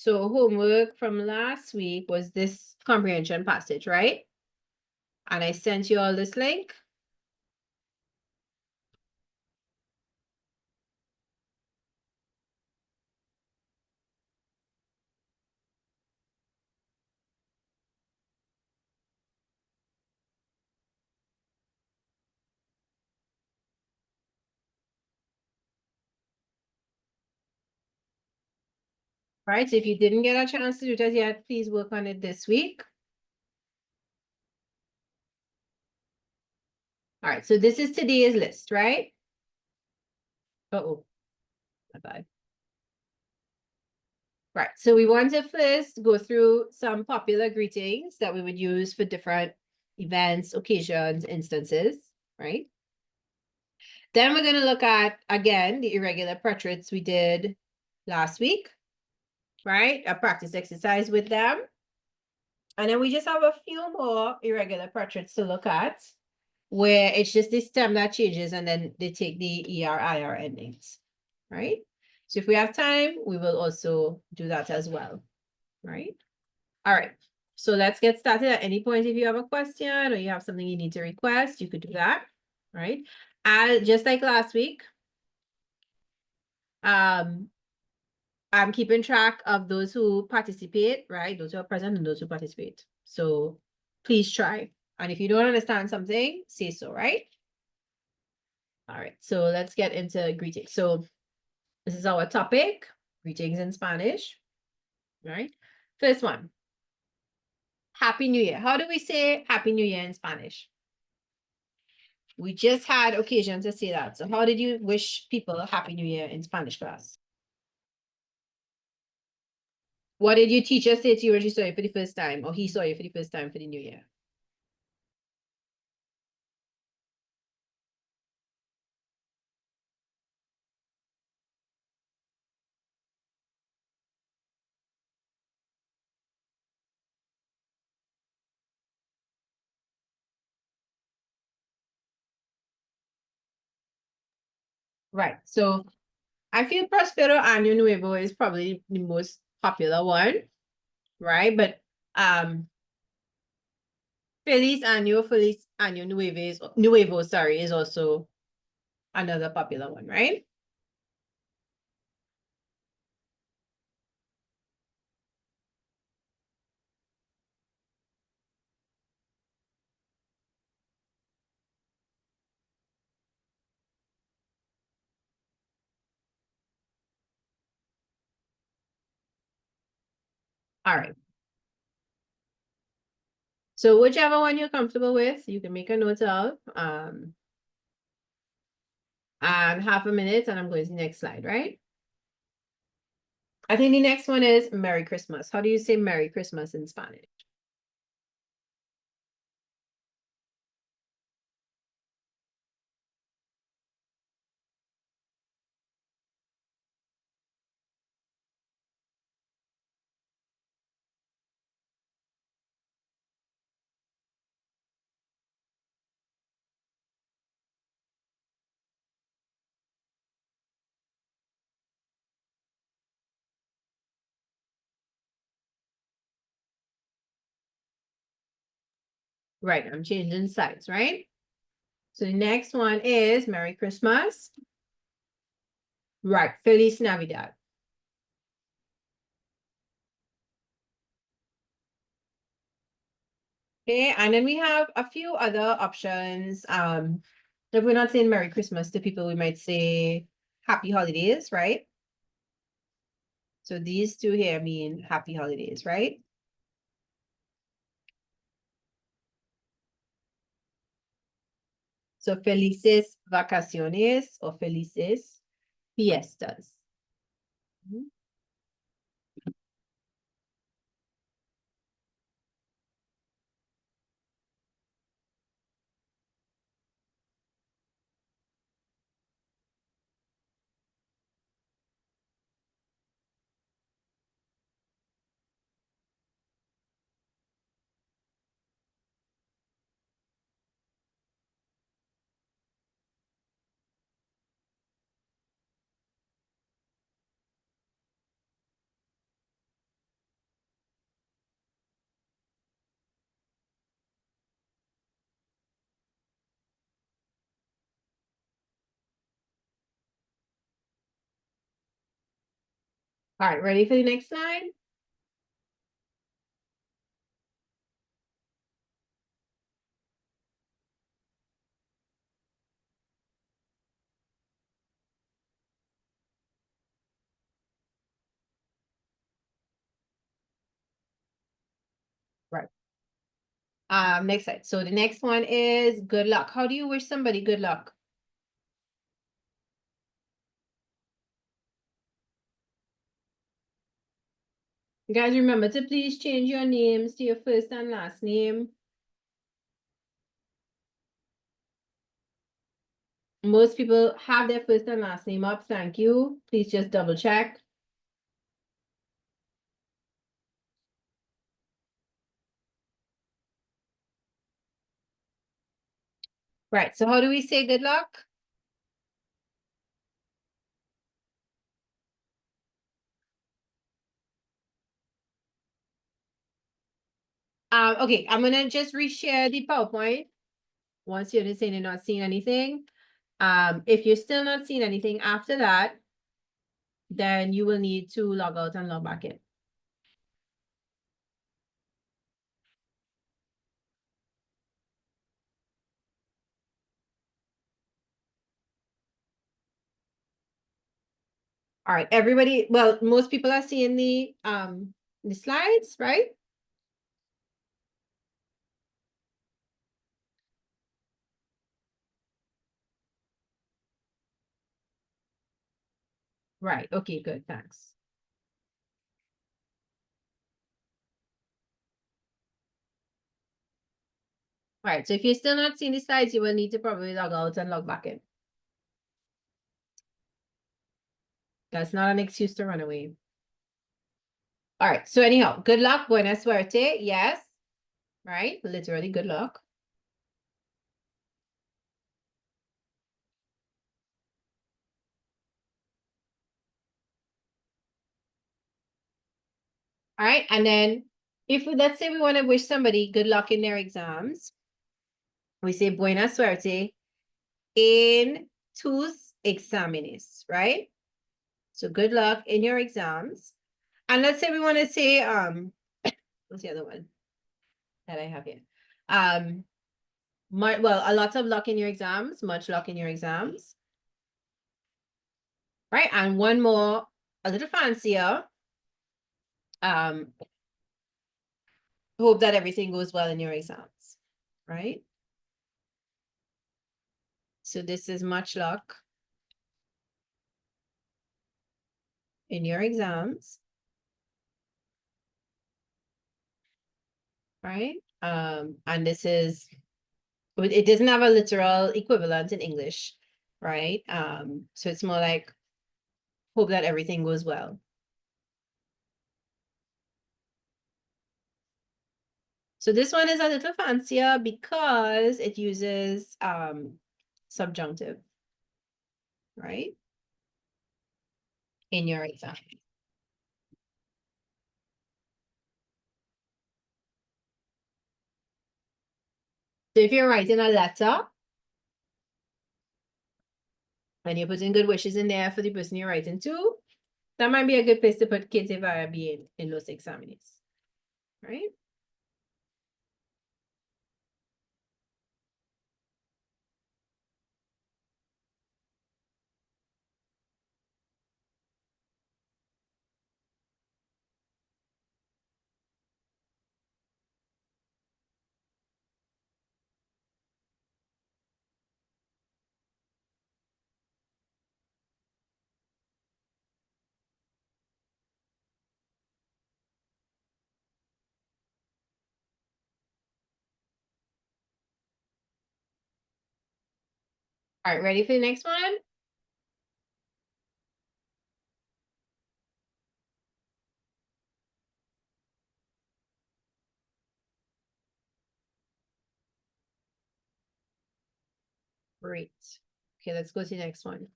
So homework from last week was this comprehension passage, right? And I sent you all this link. Right, so if you didn't get a chance to do it as yet, please work on it this week. All right, so this is today's list, right? Uh-oh, my bad. Right, so we want to first go through some popular greetings that we would use for different events, occasions, instances, right? Then we're going to look at, again, the irregular portraits we did last week, right? A practice exercise with them. And then we just have a few more irregular portraits to look at where it's just the stem that changes and then they take the ER, IR endings, right? So if we have time, we will also do that as well, right? All right, so let's get started. At any point, if you have a question or you have something you need to request, you could do that, right? Just like last week, I'm keeping track of those who participate, right? Those who are present and those who participate. So please try. And if you don't understand something, say so, right? All right, so let's get into greetings. So this is our topic, greetings in Spanish, right? First one, Happy New Year. How do we say Happy New Year in Spanish? We just had occasion to say that. So how did you wish people Happy New Year in Spanish class? What did your teacher say to you when she saw you for the first time, or he saw you for the first time for the New Year? Right. So I feel Prospero Año Nuevo is probably the most popular one, right? But Feliz Año Nuevo, sorry, is also another popular one, right? All right. So whichever one you're comfortable with, you can make a note of. And half a minute, and I'm going to the next slide, right? I think the next one is Merry Christmas. How do you say Merry Christmas in Spanish? Right, I'm changing sides, right? So the next one is Merry Christmas. Right, Feliz Navidad. Okay, and then we have a few other options. If we're not saying Merry Christmas to people, we might say Happy Holidays, right? So these two here mean Happy Holidays, right? So felices vacaciones or felices fiestas. Mhm. All right, ready for the next slide? Right. Next slide. So the next one is good luck. How do you wish somebody good luck? You guys remember to please change your names to your first and last name. Most people have their first and last name up. Thank you. Please just double check. Right. So how do we say good luck? Okay, I'm gonna just reshare the PowerPoint. Once you're saying you're not seeing anything. If you're still not seeing anything after that, then you will need to log out and log back in. All right, everybody, well, most people are seeing the slides, right? Right, okay, good, thanks. All right, so if you're still not seeing the slides, you will need to probably log out and log back in. That's not an excuse to run away. All right, so anyhow, good luck, buena suerte, yes, right? Literally, good luck. All right, and then if let's say we want to wish somebody good luck in their exams, we say buena suerte in tus exámenes, right? So good luck in your exams. And let's say we want to say, what's the other one that I have here? Well, a lot of luck in your exams, much luck in your exams. Right, and one more, a little fancier. Hope that everything goes well in your exams, right? So this is much luck in your exams, right? And this is, it doesn't have a literal equivalent in English, right? So it's more like, hope that everything goes well. So this one is a little fancier because it uses subjunctive, right? In your exam. So if you're writing a letter and you're putting good wishes in there for the person you're writing to, that might be a good place to put que te vaya bien in los exámenes, right? All right, ready for the next one? Great. Okay, let's go to the next one.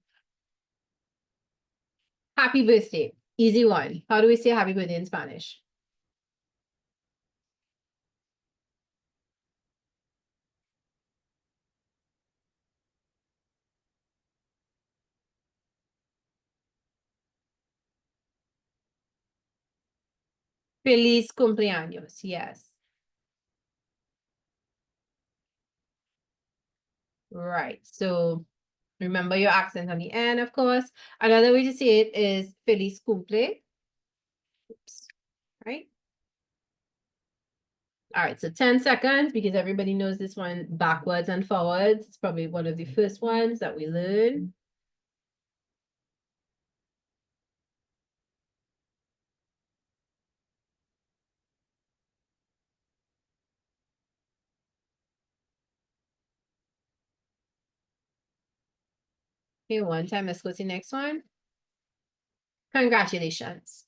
Happy birthday. Easy one. How do we say happy birthday in Spanish? Feliz cumpleaños, yes. Right, so remember your accent on the end, of course. Another way to say it is feliz cumple. Oops, right? All right, so 10 seconds because everybody knows this one backwards and forwards. It's probably one of the first ones that we learn. Okay, one time, let's go to the next one. Congratulations.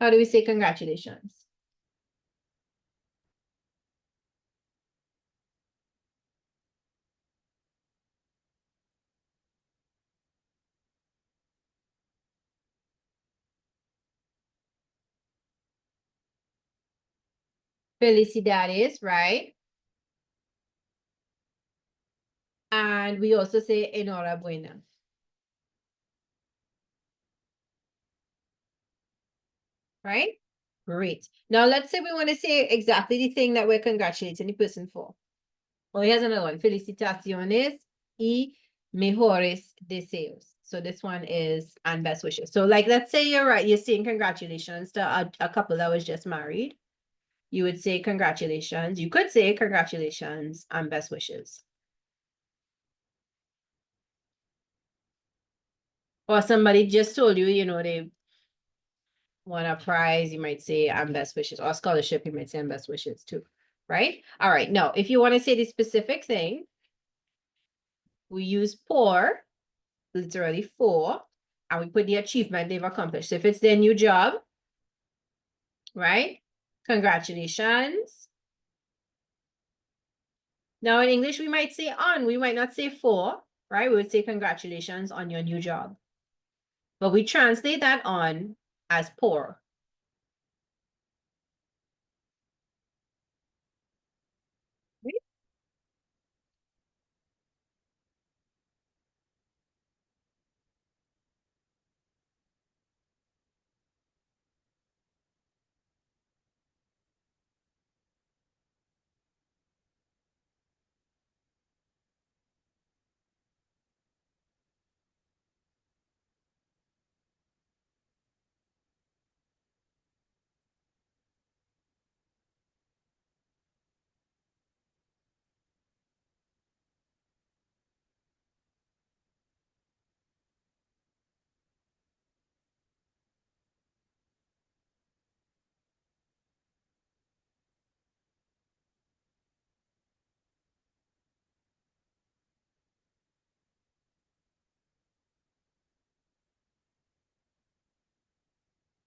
How do we say congratulations? Felicidades, right? And we also say enhorabuena. Right? Great. Now let's say we want to say exactly the thing that we're congratulating the person for. Oh, here's another one. Felicitaciones y mejores deseos. So this one is and best wishes. So like, let's say you're right, you're saying congratulations to a couple that was just married. You would say congratulations. You could say congratulations and best wishes. Or somebody just told you, you know, they want a prize, you might say and best wishes. Or scholarship, you might say and best wishes too. Right? All right. Now, if you want to say the specific thing, we use por, literally for, and we put the achievement they've accomplished. So if it's their new job, right? Congratulations. Now in English, we might say on, we might not say for, right? We would say congratulations on your new job. But we translate that on as por.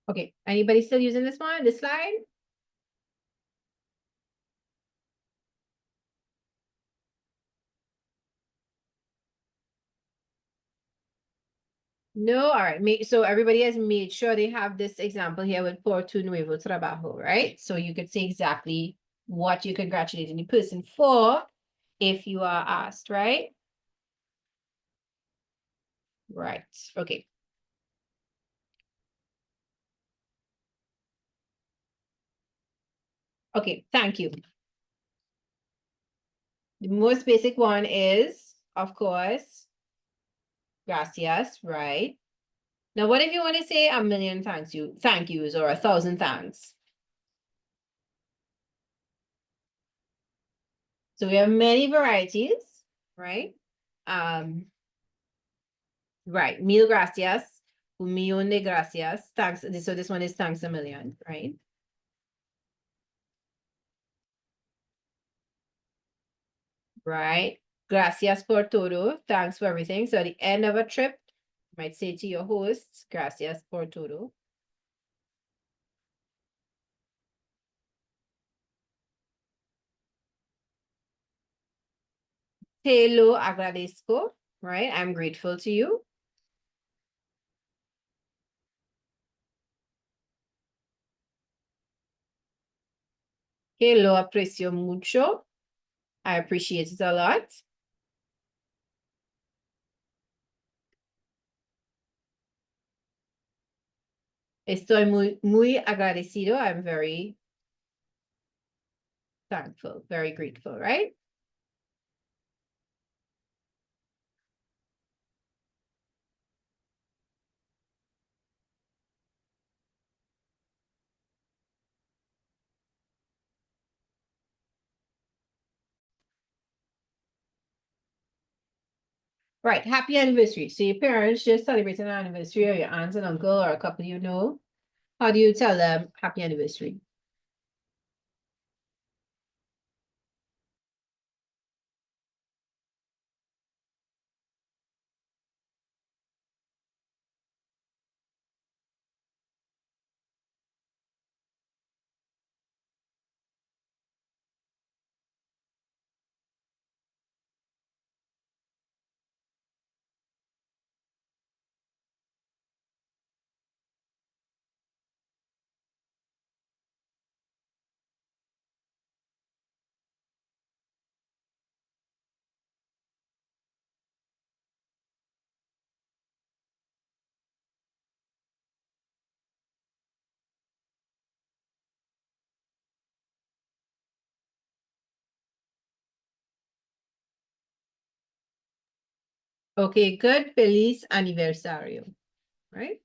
Okay, anybody still using this one, this slide? No, all right. So everybody has made sure they have this example here with por tu nuevo trabajo, right? So you could say exactly what you're congratulating the person for if you are asked, right? Right, okay. Okay, thank you. The most basic one is, of course, gracias, right? Now, what if you want to say a million thank yous or 1,000 thanks? So we have many varieties, right? Right, mil gracias, un millón de gracias, thanks. So this one is thanks a million, right? Right, gracias por todo, thanks for everything. So at the end of a trip, you might say to your hosts, gracias por todo. Te lo agradezco, right? I'm grateful to you. Que lo aprecio mucho. I appreciate it a lot. Estoy muy agradecido. I'm very thankful, very grateful, right? Right, happy anniversary. So your parents just celebrating an anniversary, or your aunts and uncle, or a couple you know. How do you tell them happy anniversary? Okay, good. Feliz aniversario, right?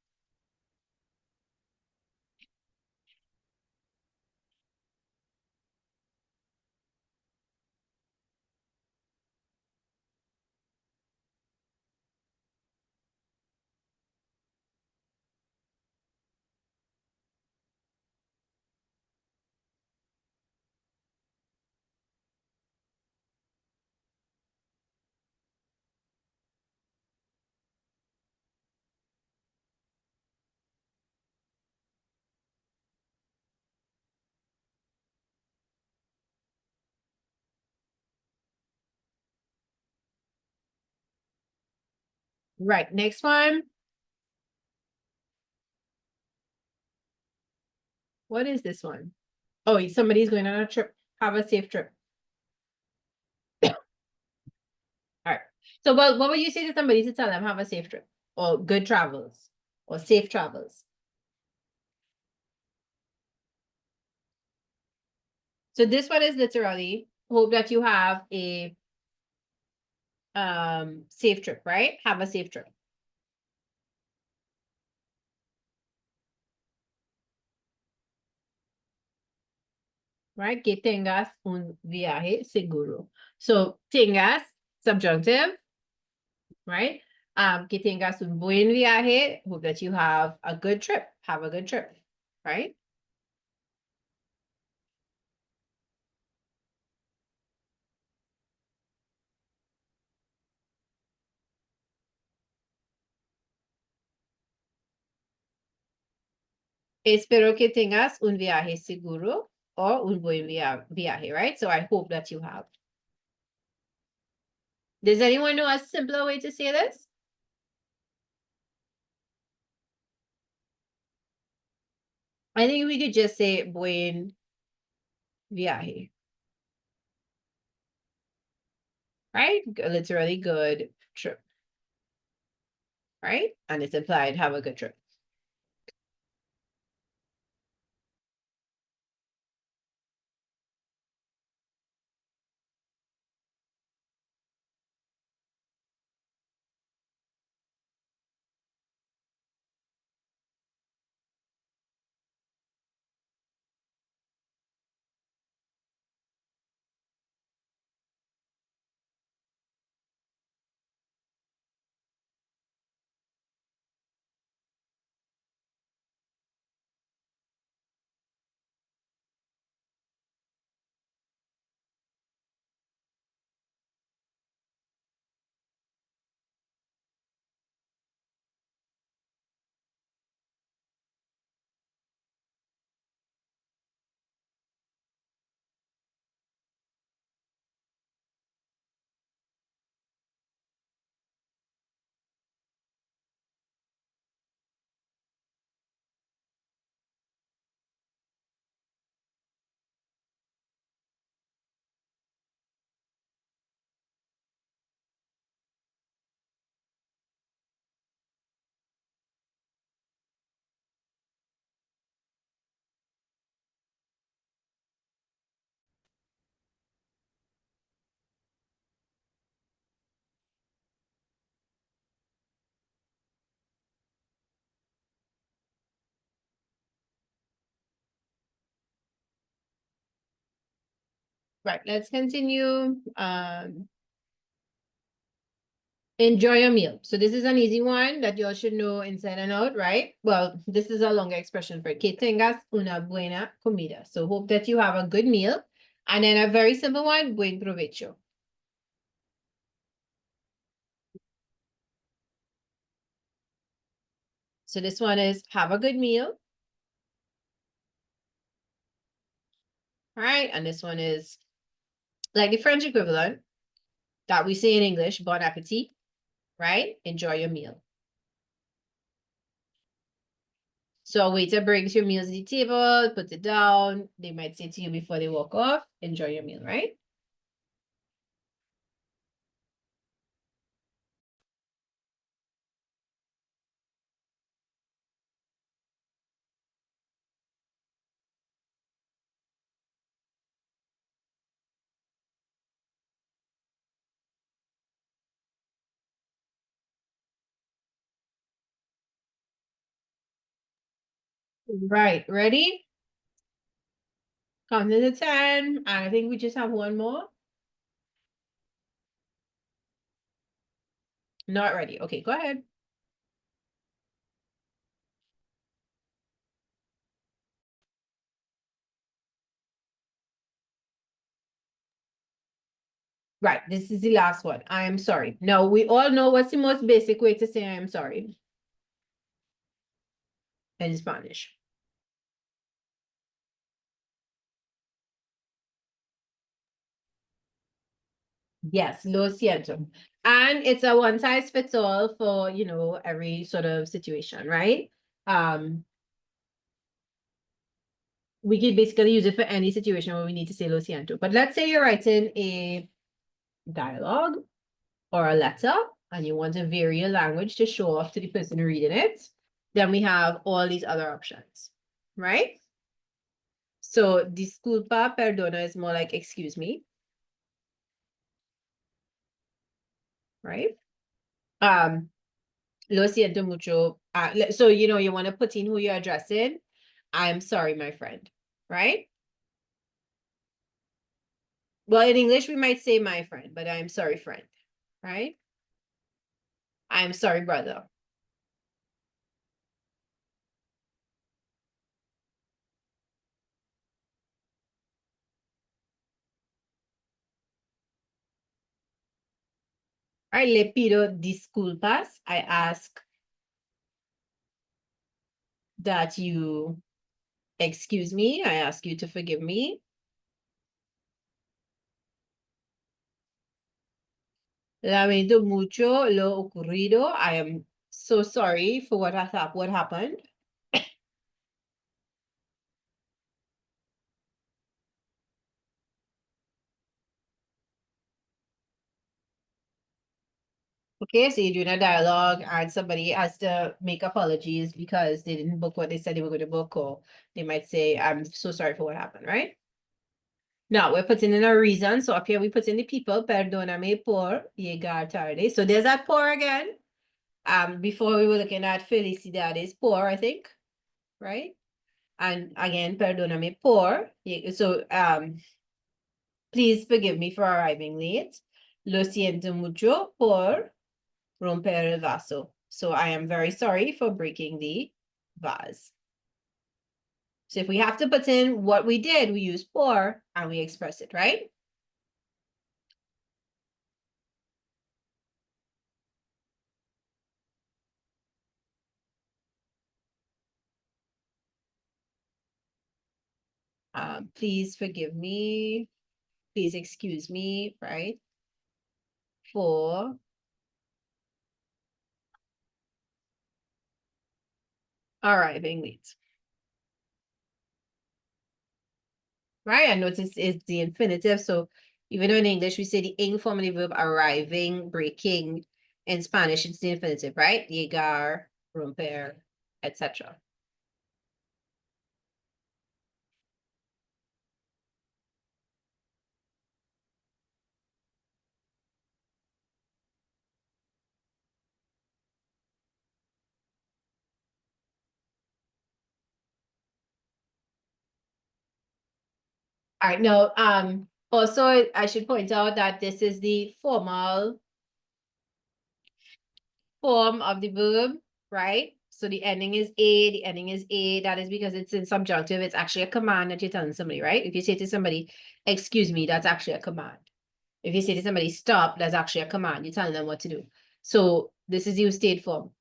Right, next one. What is this one? Oh, somebody's going on a trip. Have a safe trip. All right. So what would you say to somebody to tell them have a safe trip or good travels or safe travels? So this one is literally hope that you have a safe trip, right? Have a safe trip. Right? Que tengas un viaje seguro. So tengas, subjunctive, right? Que tengas un buen viaje. Hope that you have a good trip. Have a good trip, right? Espero que tengas un viaje seguro or un buen viaje, right? So I hope that you have. Does anyone know a simpler way to say this? I think we could just say buen viaje, right? Literally good trip, right? And it's implied have a good trip. Right, let's continue. Enjoy your meal. So this is an easy one that you all should know inside and out, right? Well, this is a longer expression for que tengas una buena comida. So hope that you have a good meal. And then a very simple one, buen provecho. So this one is have a good meal. All right, and this one is like the French equivalent that we say in English, bon appetit, right? Enjoy your meal. So a waiter brings your meals to the table, puts it down. They might say to you before they walk off, enjoy your meal, right? Right, ready? Count to the 10. And I think we just have one more. Not ready. Okay, go ahead. Right, this is the last one. I am sorry. Now, we all know what's the most basic way to say I am sorry in Spanish. Yes, lo siento. And it's a one size fits all for, you know, every sort of situation, right? We could basically use it for any situation where we need to say lo siento. But let's say you're writing a dialogue or a letter and you want to vary your language to show off to the person reading it, then we have all these other options, right? So disculpa, perdona is more like excuse me, right? Lo siento mucho. So, you know, you want to put in who you're addressing. I'm sorry, my friend, right? Well, in English, we might say my friend, but I'm sorry, friend, right? I'm sorry, brother. All right, le pido disculpas. I ask that you excuse me. I ask you to forgive me. Lamento mucho lo ocurrido. I am so sorry for what happened. Okay, so you're doing a dialogue and somebody has to make apologies because they didn't book what they said they were going to book, or they might say, I'm so sorry for what happened, right? Now we're putting in a reason. So up here we put in the people, perdóname por llegar tarde. So there's that por again. Before we were looking at felicidades por, I think, right? And again, perdóname por. So please forgive me for arriving late. Lo siento mucho por romper el vaso. So I am very sorry for breaking the vase. So if we have to put in what we did, we use por and we express it, right? Please forgive me. Please excuse me, right? For arriving late. Right? And notice it's the infinitive. So even though in English we say the ing form of the verb arriving, breaking, in Spanish it's the infinitive, right? Llegar, romper, etc. All right, no, Also, I should point out that this is the formal form of the verb, right? So the ending is a, the ending is a. That is because it's in subjunctive. It's actually a command that you're telling somebody, right? If you say to somebody, excuse me, that's actually a command. If you say to somebody, stop, that's actually a command. You're telling them what to do. So this is your state form.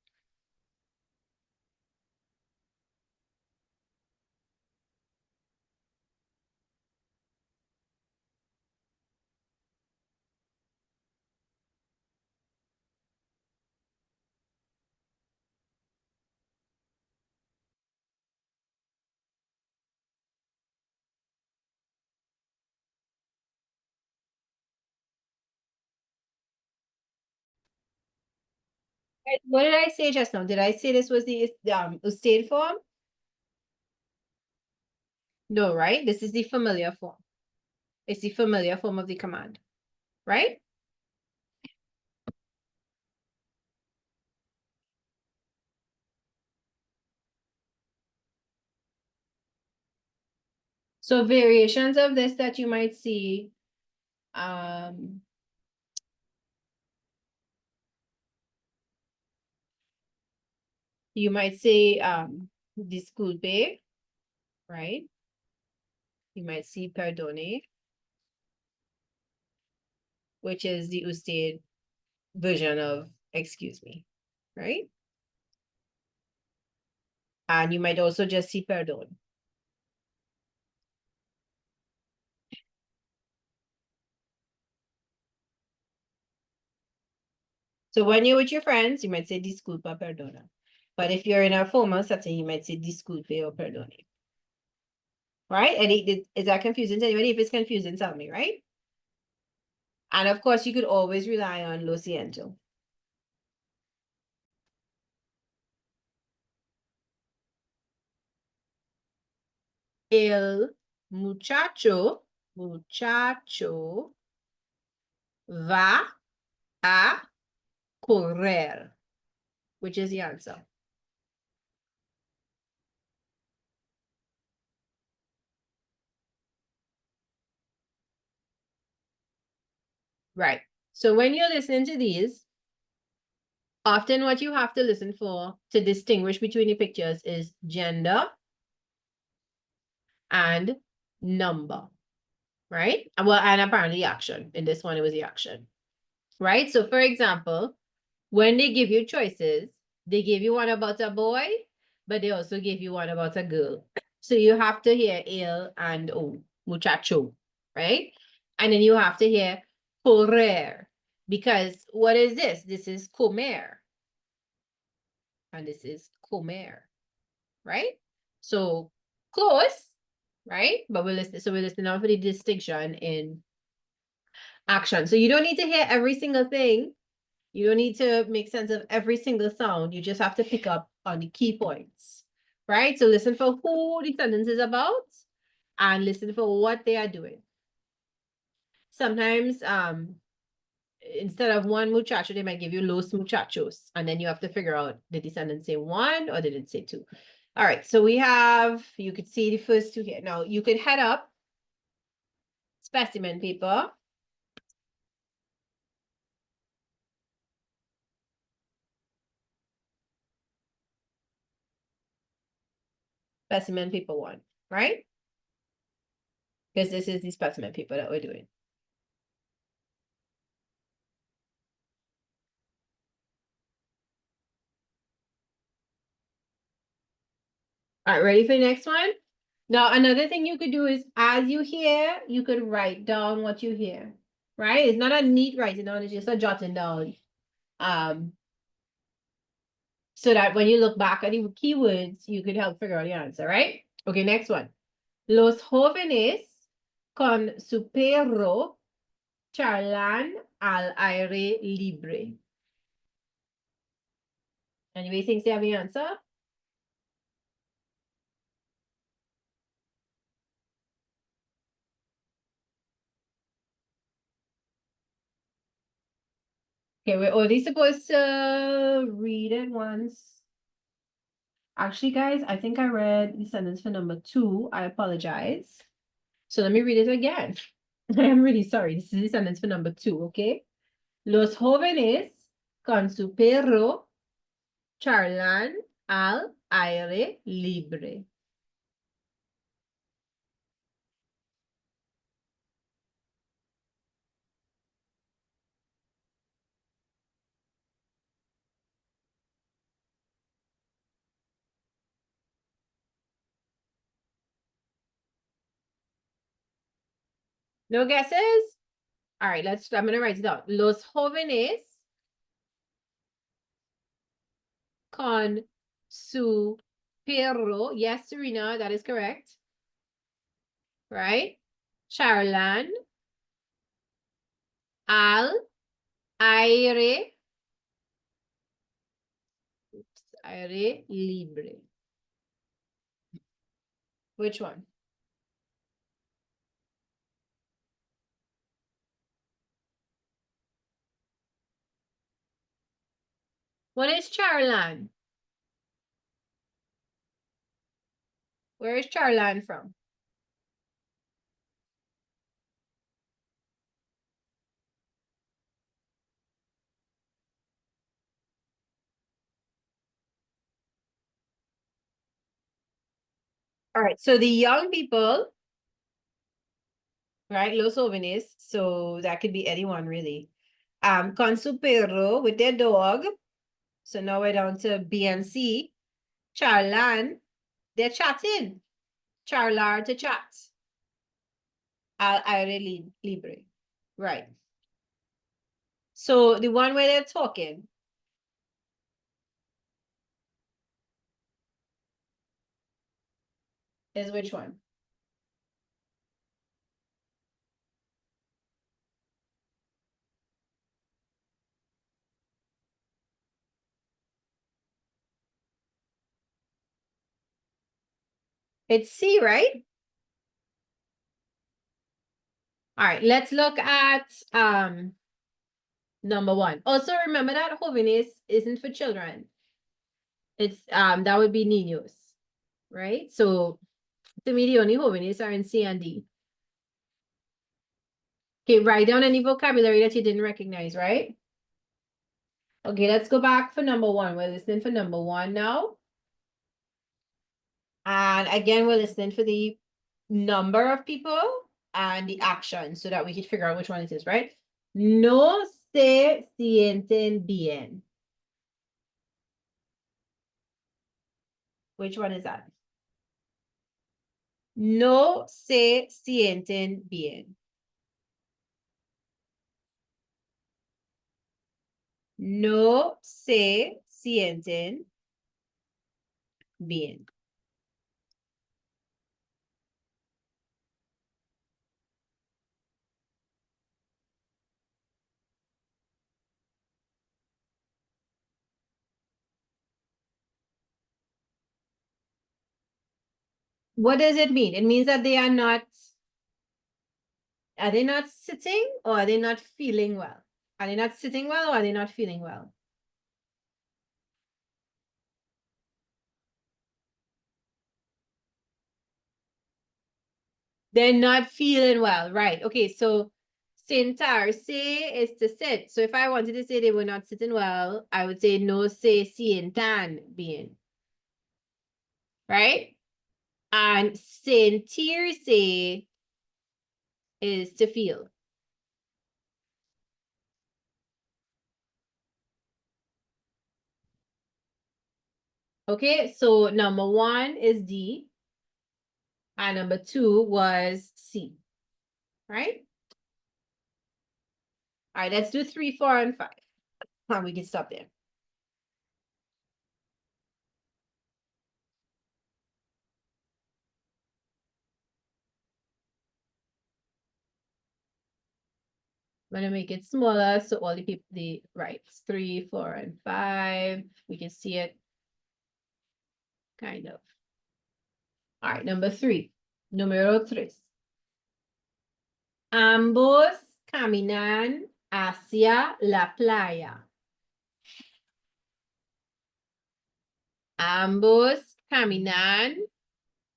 What did I say just now? Did I say this was the state form? No, right? This is the familiar form. It's the familiar form of the command, right? So variations of this that you might see, you might say disculpe, right? You might see perdone, which is the usted version of excuse me, right? And you might also just see perdón. So when you're with your friends, you might say disculpa, perdona. But if you're in a formal setting, you might say disculpe or perdone. Right? And is that confusing to anybody? If it's confusing, tell me, right? And of course, you could always rely on lo siento. El muchacho va a correr, which is the answer. Right. So when you're listening to these, often what you have to listen for to distinguish between the pictures is gender and number, right? Well, and apparently action. In this one, it was the action, right? So for example, when they give you choices, they give you one about a boy, but they also give you one about a girl. So you have to hear el and o, muchacho, right? And then you have to hear correr, because what is this? This is comer, and this is comer, right? So close, right? But we're listening, so we're listening out for the distinction in action. So you don't need to hear every single thing. You don't need to make sense of every single sound. You just have to pick up on the key points, right? So listen for who the sentence is about and listen for what they are doing. Sometimes instead of one muchacho, they might give you los muchachos, and then you have to figure out, did the sentence say one or did it say two? All right, so we have, you could see the first two here. Now you could head up specimen paper. Specimen paper 1, right? Because this is the specimen paper that we're doing. All right, ready for the next one? Now, another thing you could do is, as you hear, you could write down what you hear, right? It's not a neat writing down, it's just a jotting down. So that when you look back at the keywords, you could help figure out the answer, right? Okay, next one. Los jóvenes con su perro charlan al aire libre. Anybody thinks they have the answer? Okay, we're only supposed to read it once. Actually, guys, I think I read the sentence for number 2. I apologize. So let me read it again. I am really sorry. This is the sentence for number 2, okay? Los jóvenes con su perro charlan al aire libre. No guesses? All right, I'm going to write it down. Los jóvenes con su perro. Yes, Serena, that is correct. Right? Charlan al aire, aire libre. Which one? What is charlan? Where is charlan from? All right, so the young people, right? Los jóvenes, so that could be anyone really. Con su perro, with their dog. So now we're down to B and C. Charlan, they're chatting. Charlar to chat. Al aire libre. Right. So the one where they're talking is which one? It's C, right? All right, let's look at number 1. Also remember that jóvenes isn't for children. It's that would be niños, right? So to me, the only jóvenes are in C and D. Okay, write down any vocabulary that you didn't recognize, right? Okay, let's go back for number 1. We're listening for number 1 now. And again, we're listening for the number of people and the action so that we can figure out which one it is, right? No se sienten bien. Which one is that? No se sienten bien. No se sienten bien. What does it mean? It means that are they not sitting or are they not feeling well? Are they not sitting well or are they not feeling well? They're not feeling well, right? Okay, so sentarse is to sit. So if I wanted to say they were not sitting well, I would say no se sientan bien, right? And sentirse is to feel. Okay, so number 1 is D, and number 2 was C, right? All right, let's do 3, 4, and 5. And we can stop there. I'm gonna make it smaller so all the people, right, 3, 4, and 5. We can see it kind of. All right, number 3. Número 3. Ambos caminan hacia la playa. Ambos caminan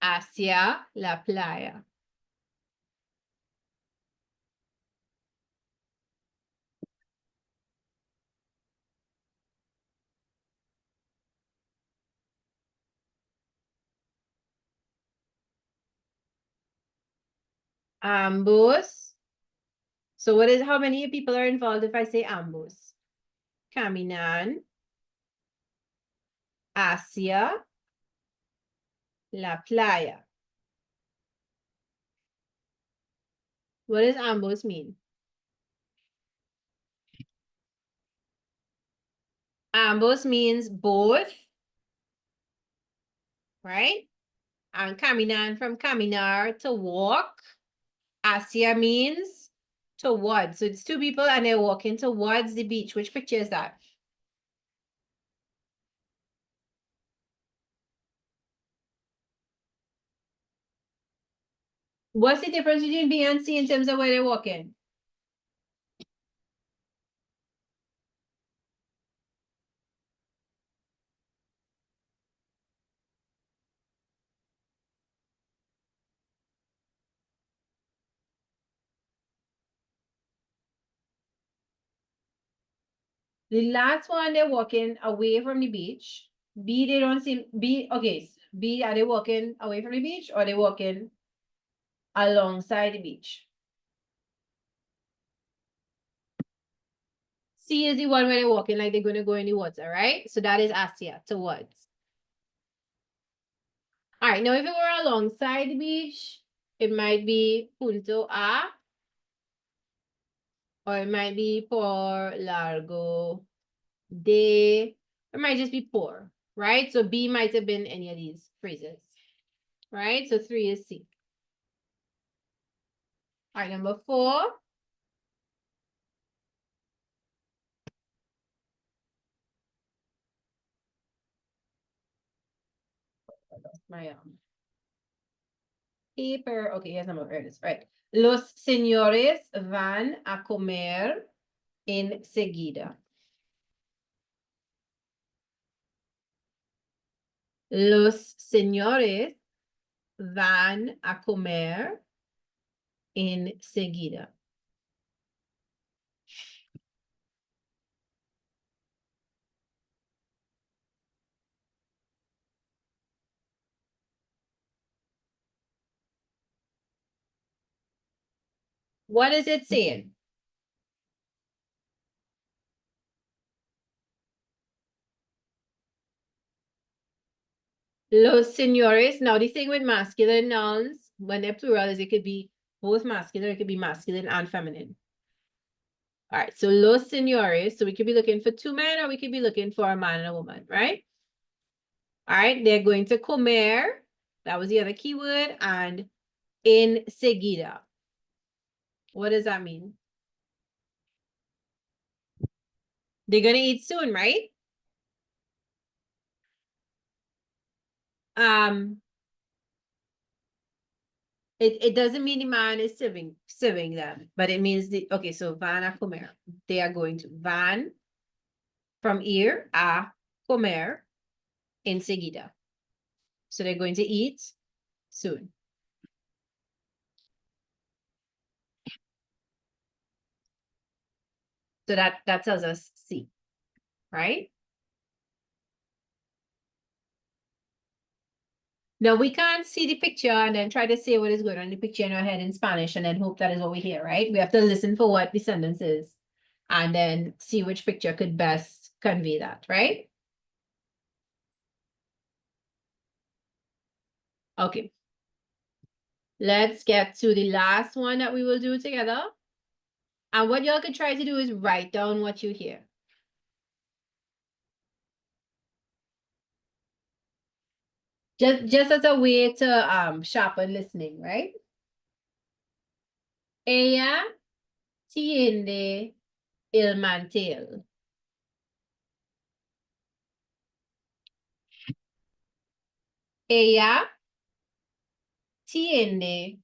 hacia la playa. Ambos. So what is, how many people are involved if I say ambos? Caminan hacia la playa. What does ambos mean? Ambos means both, right? And caminan from caminar, to walk. Hacia means towards. So it's two people and they're walking towards the beach. Which picture is that? What's the difference between B and C in terms of where they're walking? The last one, they're walking away from the beach. B, they don't seem, B, okay, B, are they walking away from the beach or are they walking alongside the beach? C is the one where they're walking like they're going to go in the water, right? So that is hacia, towards. All right, now if it were alongside the beach, it might be punto A, or it might be por largo de, it might just be por, right? So B might have been any of these phrases, right? So 3 is C. All right, number 4. My paper. Okay, here's number, here it is, right. Los señores van a comer enseguida. Los señores van a comer enseguida. What is it saying? Los señores. Now, the thing with masculine nouns, when they're plural, is it could be both masculine, it could be masculine and feminine. All right, so los señores. So we could be looking for 2 men or we could be looking for a man and a woman, right? All right, they're going to comer. That was the other keyword. And enseguida. What does that mean? They're going to eat soon, right? It doesn't mean the man is serving them, but it means okay, so van a comer. They are going to van from here a comer enseguida. So they're going to eat soon. So that tells us C, right? Now we can't see the picture and then try to say what is going on in the picture in our head in Spanish and then hope that is what we hear, right? We have to listen for what the sentence is and then see which picture could best convey that, right? Okay. Let's get to the last one that we will do together. And what y'all could try to do is write down what you hear. Just as a way to sharpen listening, right? Ella tiene el mantel. Ella tiene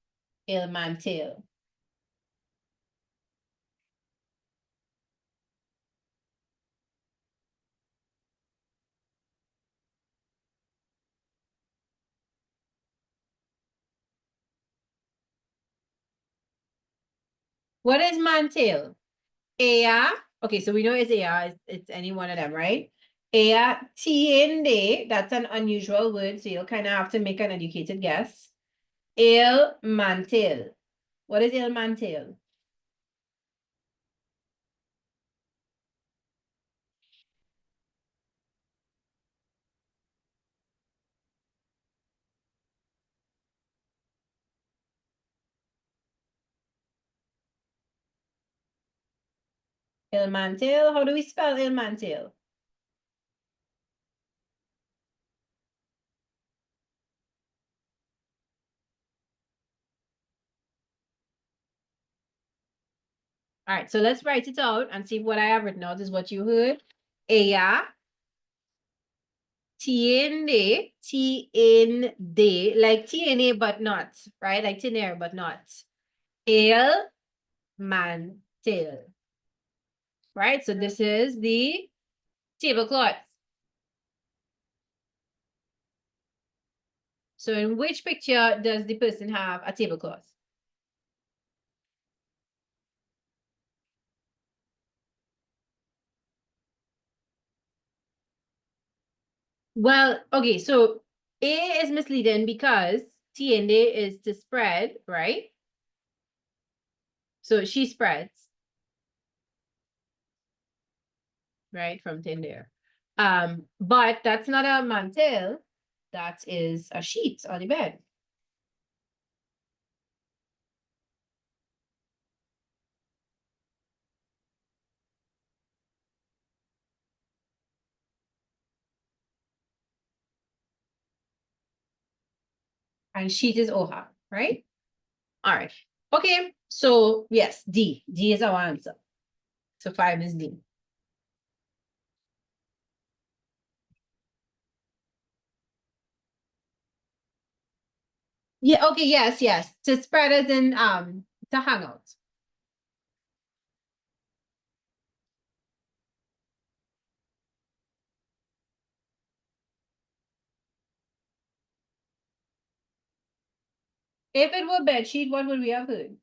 el mantel. What is mantel? Ella, okay, so we know it's ella, it's any one of them, right? Ella tiene, that's an unusual word, so you'll kind of have to make an educated guess. El mantel. What is il mantel? Il mantel, how do we spell il mantel? All right, so let's write it out and see if what I have written out is what you heard. Ella tiene, tiende, like tiene but not, right? Like tener but not. El mantel, right? So this is the tablecloth. So in which picture does the person have a tablecloth? Well, okay, so A is misleading because tiende is to spread, right? So she spreads, right, from tender. But that's not a mantel, that is a sheet on the bed. And sheet is oha, right? All right. Okay, so yes, D. D is our answer. So 5 is D. Yeah, okay, yes, yes. To spread as in to hang out. If it were bed sheet, what would we have heard?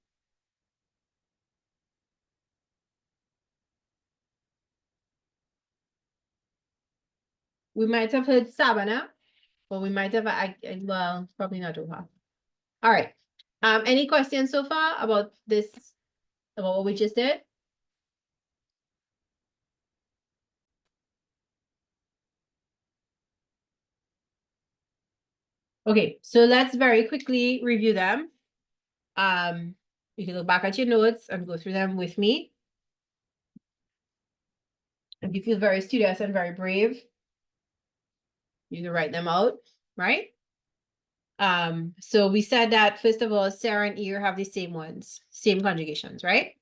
We might have heard sabana, or we might have well, probably not oha. All right. Any questions so far about this, about what we just did? Okay, so let's very quickly review them. You can look back at your notes and go through them with me. If you feel very studious and very brave, you can write them out, right? So we said that first of all, Sarah and Ear have the same ones, same conjugations, right?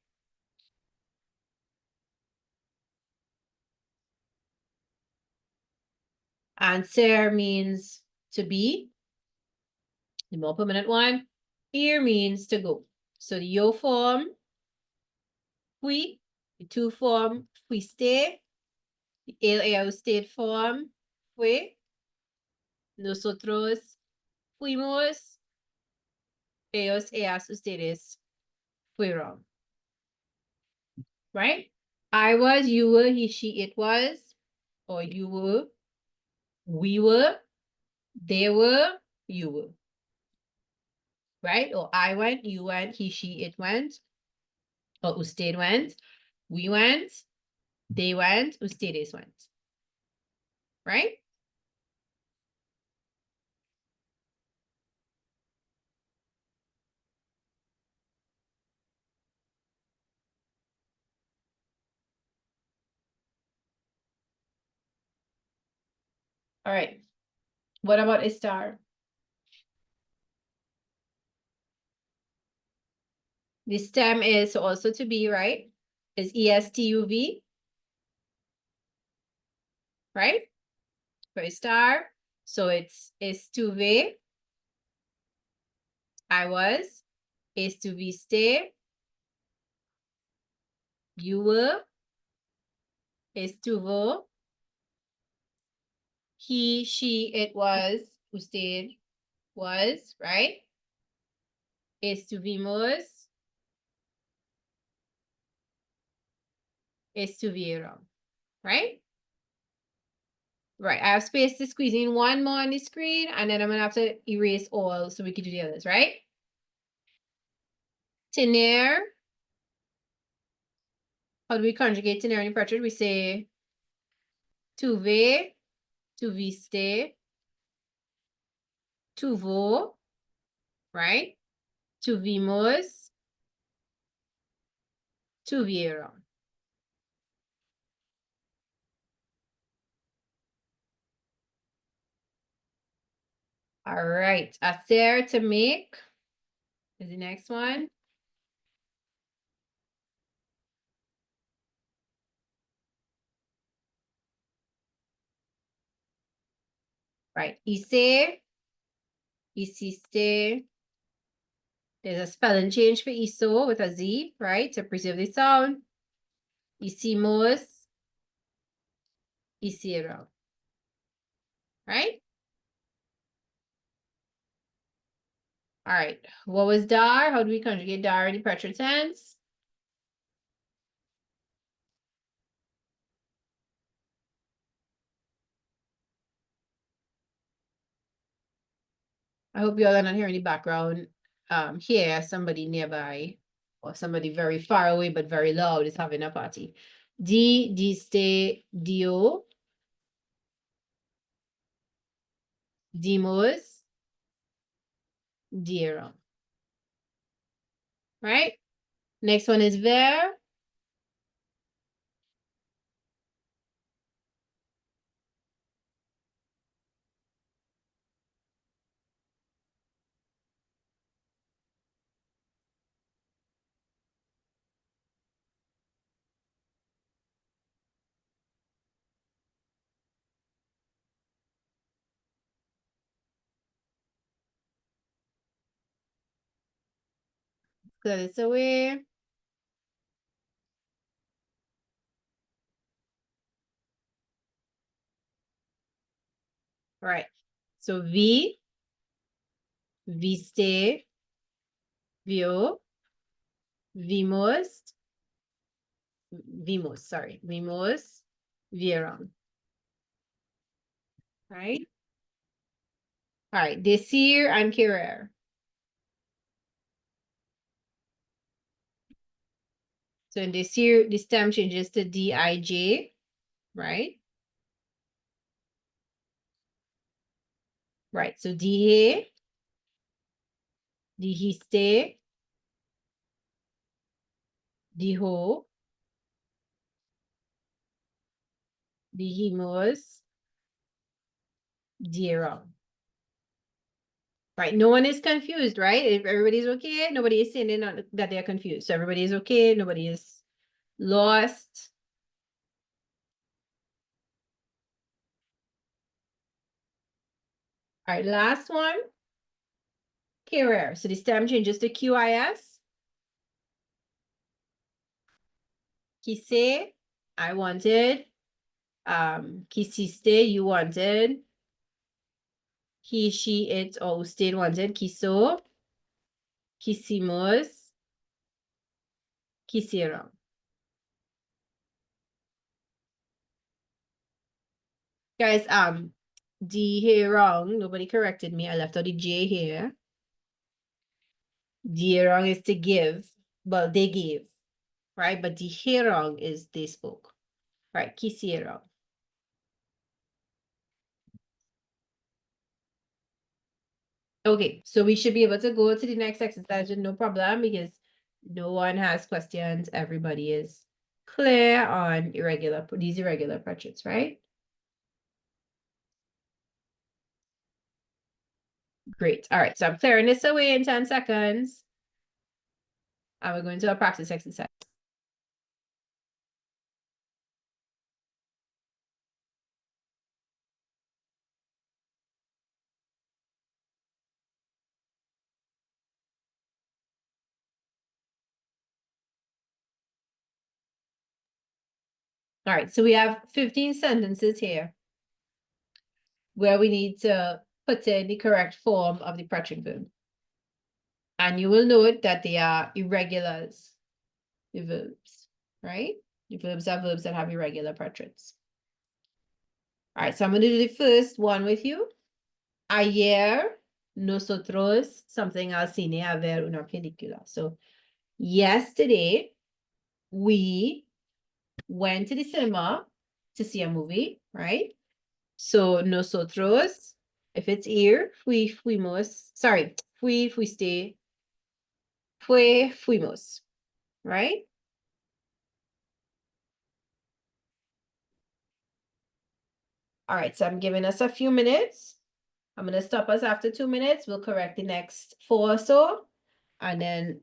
And Sarah means to be, the more permanent one. Ear means to go. So the yo form, fui, the to form, fuiste, the el state form, fue, nosotros fuimos, ellos, ellas, ustedes fueron. Right? I was, you were, he, she, it was, or you were, we were, they were, you were. Right? Or I went, you went, he, she, it went, or usted went, we went, they went, ustedes went. Right? All right. What about a star? The stem is also to be, right? Is ESTUV, right? For a star. So it's estuve, I was, estuviste, you were, estuvo, he, she, it was, usted was, right? Estuvimos, estuvieron, right? Right, I have space to squeeze in one more on the screen, and then I'm gonna have to erase all so we can do the others, right? Tener. How do we conjugate tener in imperfect? We say tuve, tuviste, tuvo, right? Tuvimos, tuvieron. All right, hacer, to make, is the next one. Right, hice, hiciste. There's a spelling change for hizo with a Z, right, to preserve the sound. Hicimos, hicieron, right? All right, what was dar? How do we conjugate dar in the present tense? I hope you all are not hearing the background here, somebody nearby or somebody very far away but very loud is having a party. Diste, dio. Dimos, dieron. Right? Next one is ver. Clear this away. Right. So vi, viste, vio, vimos, vimos, vieron. Right? All right. Decir and querer. So in decir, the stem changes to D-I-J, right? Right. So dije, dijiste, dijo, dijimos, dieron. Right. No one is confused, right? If everybody's okay, nobody is saying that they're confused. So everybody is okay, nobody is lost. All right, last one. Querer. So the stem changes to QIS. Quise, I wanted. Quisiste, you wanted. He, she, it, or usted wanted. Quiso. Quisimos. Quisieron. Guys, D here wrong. Nobody corrected me. I left out the J here. D wrong is to give. Well, they gave, right? But the here wrong is they spoke. Right, quisieron. Okay, so we should be able to go to the next exercise with no problem because no one has questions. Everybody is clear on these irregular portraits, right? Great. All right, so I'm clearing this away in 10 seconds. And we're going to a practice exercise. All right, so we have 15 sentences here where we need to put in the correct form of the preterite verb. And you will note that they are irregulars, the verbs, right? The verbs are verbs that have irregular preterites. All right, so I'm going to do the first one with you. Ayer, nosotros, something al cine a ver una película. So Yesterday, we went to the cinema to see a movie, right? So nosotros, if it's ir, fuimos, sorry, fuiste, fuimos, right? All right, so I'm giving us a few minutes. I'm gonna stop us after 2 minutes. We'll correct the next 4 or so, and then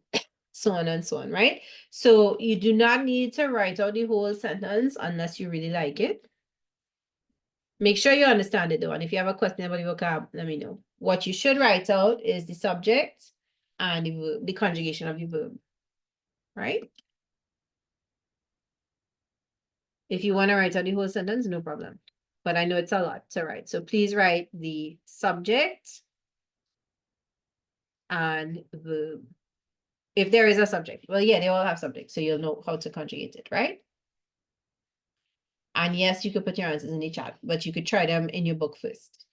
so on and so on, right? So you do not need to write out the whole sentence unless you really like it. Make sure you understand it though, and if you have a question about the vocab, let me know. What you should write out is the subject and the conjugation of the verb, right? If you want to write out the whole sentence, no problem. But I know it's a lot to write. So please write the subject and verb. If there is a subject. Well, yeah, they all have subject, so you'll know how to conjugate it, right? And yes, you could put your answers in the chat, but you could try them in your book first.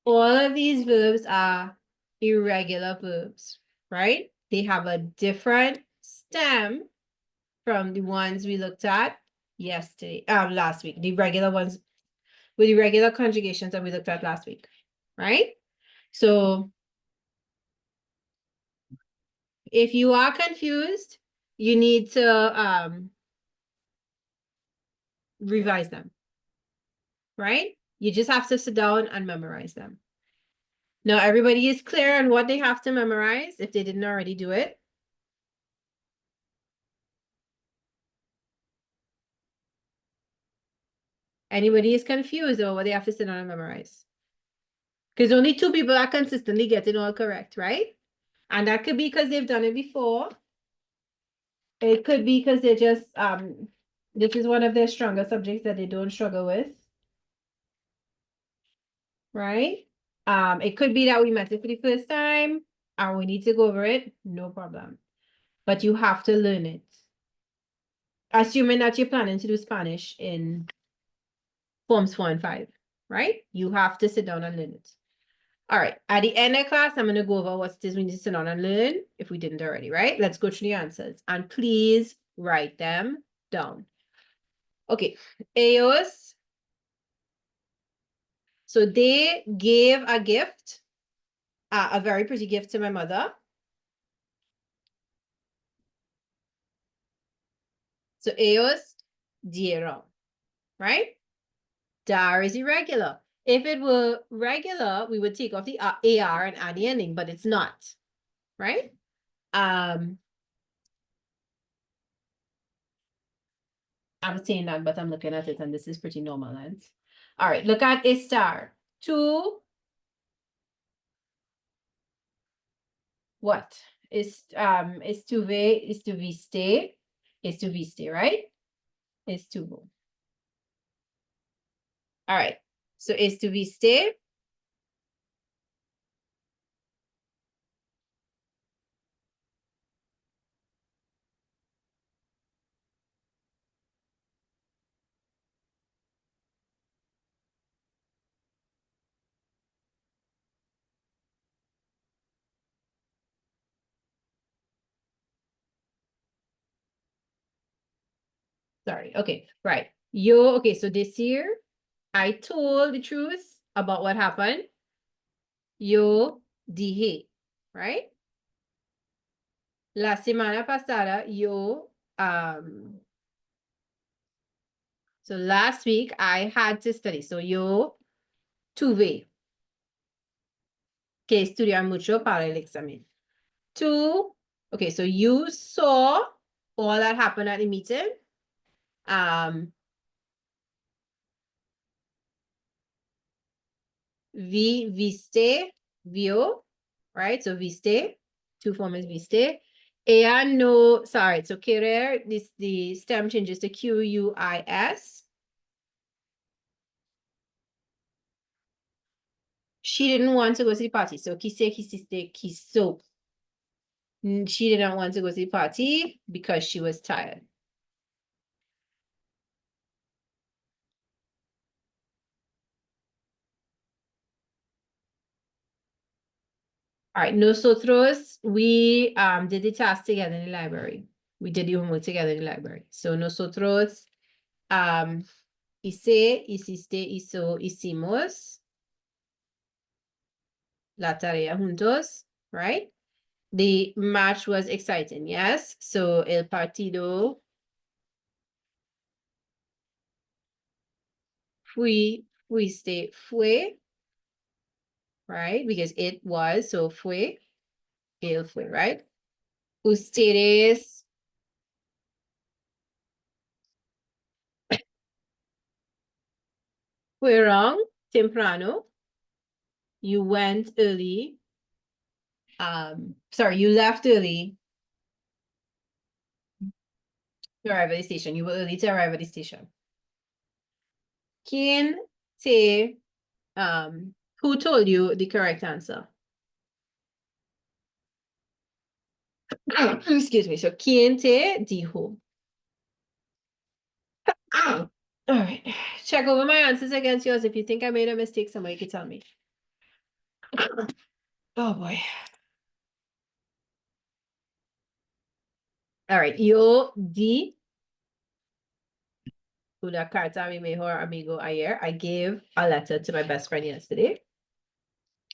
All of these verbs are irregular verbs, right? They have a different stem from the ones we looked at yesterday, last week. The regular ones with the regular conjugations that we looked at last week, right? So if you are confused, you need to revise them, right? You just have to sit down and memorize them. Now, everybody is clear on what they have to memorize if they didn't already do it. Anybody is confused about what they have to sit down and memorize. Because only 2 people are consistently getting all correct, right? And that could be because they've done it before. It could be because they're just, this is one of their stronger subjects that they don't struggle with. Right? It could be that we met it for the first time and we need to go over it, no problem. But you have to learn it. Assuming that you're planning to do Spanish in Forms 4 and 5, right? You have to sit down and learn it. All right, at the end of class, I'm going to go over what it is we need to sit down and learn if we didn't already, right? Let's go through the answers and please write them down. Okay, ellos. So they gave a gift, a very pretty gift to my mother. So ellos dieron, right? Dar is irregular. If it were regular, we would take off the AR and add the ending, but it's not, right? I'm saying that, but I'm looking at it and this is pretty normal, lines. All right, look at estar. To what? Estuve, estuviste, estuviste, right? Estuvo. All right, so estuviste. Sorry, okay, right. Okay, so this year, I told the truth about what happened. Yo dije, right? La semana pasada, so last week I had to study. So yo tuve que estudiar mucho para el examen. Okay, so you saw all that happened at the meeting. Viste, vio, right? So viste, two form is viste. Ella no, sorry, so querer, the stem changes to Quis. She didn't want to go to the party. So quise, quisiste, quiso. She didn't want to go to the party because she was tired. All right, nosotros, we did the task together in the library. We did the homework together in the library. So nosotros, hice, hiciste, hizo, hicimos la tarea juntos, right? The match was exciting, yes. So el partido fuiste, fue, right? Because it was, so fue, él fue, right? Ustedes fueron temprano. You went early. Sorry, you left early to arrive at the station. You were early to arrive at the station. ¿Quién te, who told you the correct answer? Excuse me. So, ¿quién te dijo? All right. Check over my answers against yours. If you think I made a mistake somewhere, you can tell me. Oh boy. All right. Yo di una carta a mi mejor amigo ayer. I gave a letter to my best friend yesterday.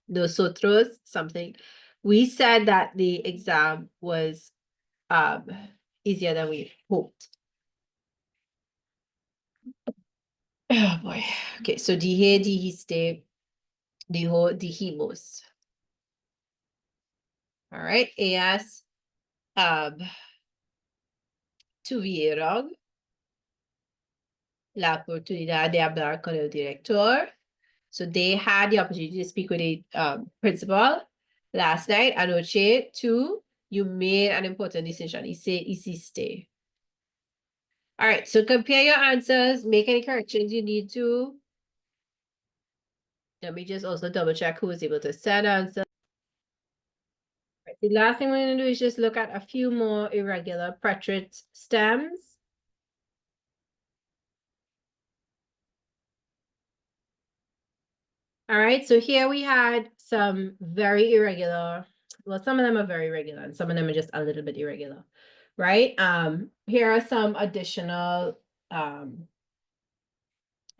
Nosotros, something. We said that the exam was easier than we hoped. Oh boy. Okay, so dije, dijiste, dijo, dijimos. All right. Ellas tuvieron la oportunidad de hablar con el director. So they had the opportunity to speak with the principal last night. Anoche, too, you made an important decision. Hiciste. All right, so compare your answers, make any corrections you need to. Let me just also double check who was able to send answers. Right, the last thing we're going to do is just look at a few more irregular preterite stems. All right, so here we had some very irregular, well, some of them are very regular and some of them are just a little bit irregular, right? Here are some additional, I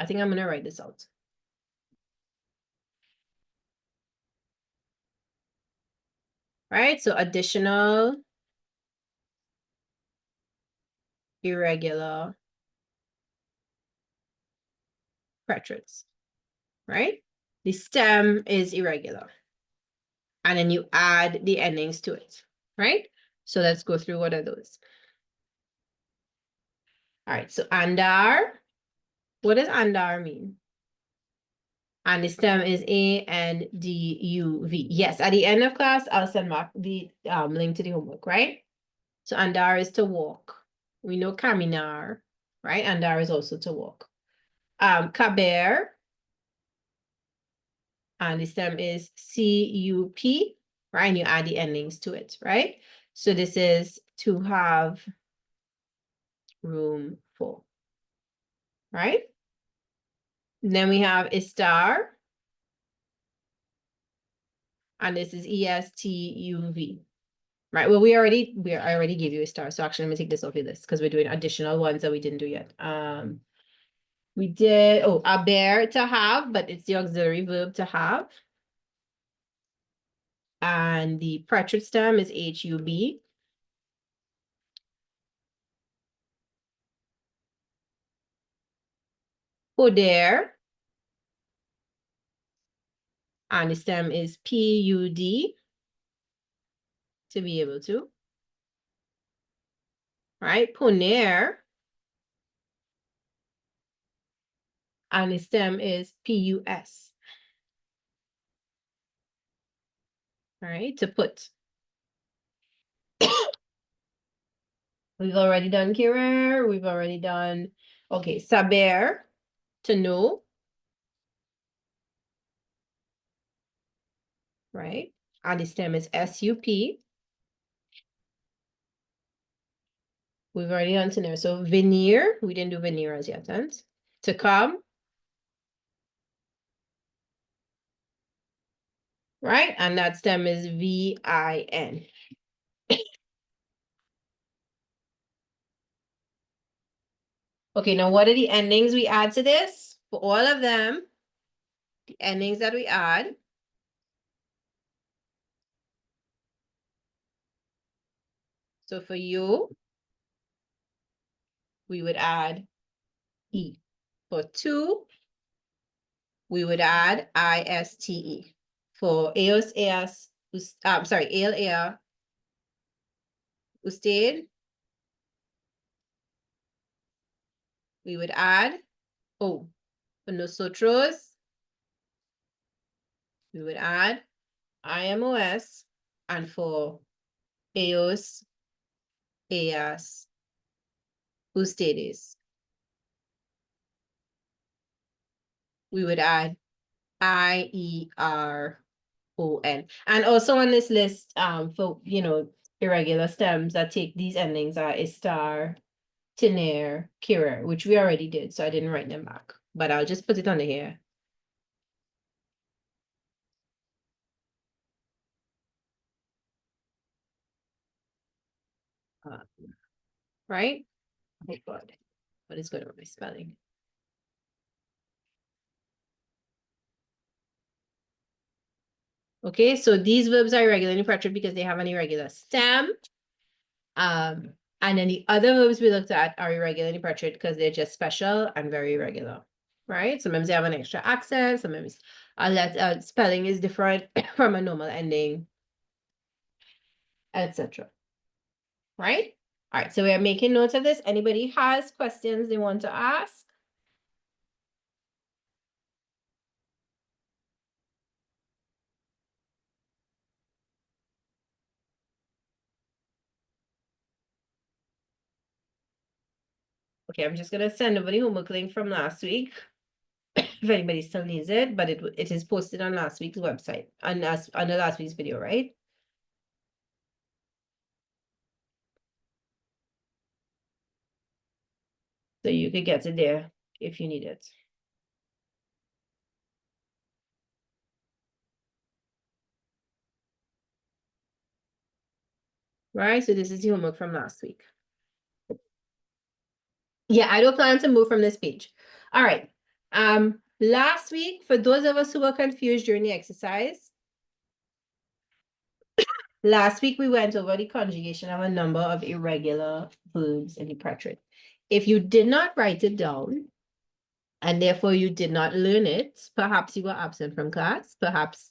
think I'm gonna write this out. Right, so additional irregular preterites, right? The stem is irregular. And then you add the endings to it, right? So let's go through what are those. All right, so andar. What does andar mean? And the stem is ANDUV. Yes, at the end of class, I'll send back the link to the homework, right? So andar is to walk. We know caminar, right? Andar is also to walk. Caber, and the stem is CUP, right? And you add the endings to it, right? So this is to have room for, right? And then we have estar, and this is ESTUV, right? Well, I already gave you a star, so actually, let me take this off your list because we're doing additional ones that we didn't do yet. We did, haber, to have, but it's the auxiliary verb to have. And the preterite stem is HUB. Poder, and the stem is PUD, to be able to. Right? Poner, and the stem is PUS. All right, to put. We've already done querer, we've already done, okay, saber, to know. Right? And the stem is SUP. We've already done to know. So veneer, we didn't do veneer as yet, and to come. right? And that stem is VIN. Okay, now what are the endings we add to this? For all of them, the endings that we add. So for you, we would add E. For two, we would add ISTE. For EOS, AS, I'm sorry, AL, AR, usted, we would add O. For nosotros, we would add IMOS. And for EOS, AS, ustedes, we would add IERON. And also on this list, for, irregular stems that take these endings are star, tiner, kira, which we already did, so I didn't write them back, but I'll just put it under here. Right? Oh God, what is going on with my spelling? Okay, so these verbs are irregular and imperfect because they have an irregular stem. And then the other verbs we looked at are irregular and imperfect because they're just special and very irregular, right? Sometimes they have an extra accent, sometimes spelling is different from a normal ending, etc. Right? All right, so we are making notes of this. Anybody has questions they want to ask? Okay, I'm just gonna send over the homework link from last week. If anybody still needs it, but it is posted on last week's website, on the last week's video, right? So you could get it there if you need it. Right, so this is the homework from last week. Yeah, I don't plan to move from this page. All right. Last week, for those of us who were confused during the exercise, last week we went over the conjugation of a number of irregular verbs in the preterite. If you did not write it down, and therefore you did not learn it, perhaps you were absent from class, perhaps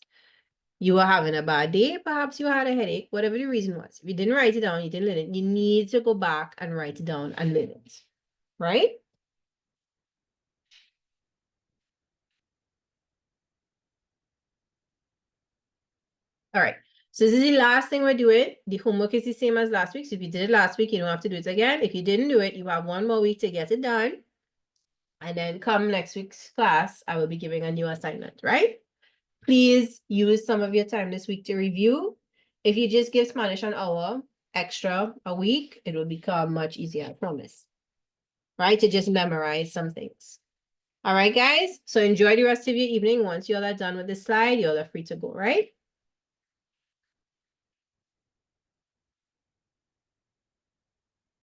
you were having a bad day, perhaps you had a headache, whatever the reason was. If you didn't write it down, you didn't learn it, you need to go back and write it down and learn it, right? All right. So this is the last thing we're doing. The homework is the same as last week. So if you did it last week, you don't have to do it again. If you didn't do it, you have one more week to get it done. And then come next week's class, I will be giving a new assignment, right? Please use some of your time this week to review. If you just give Spanish an hour extra a week, it will become much easier, I promise. Right? To just memorize some things. All right, guys? So enjoy the rest of your evening. Once you all are done with this slide, you all are free to go, right?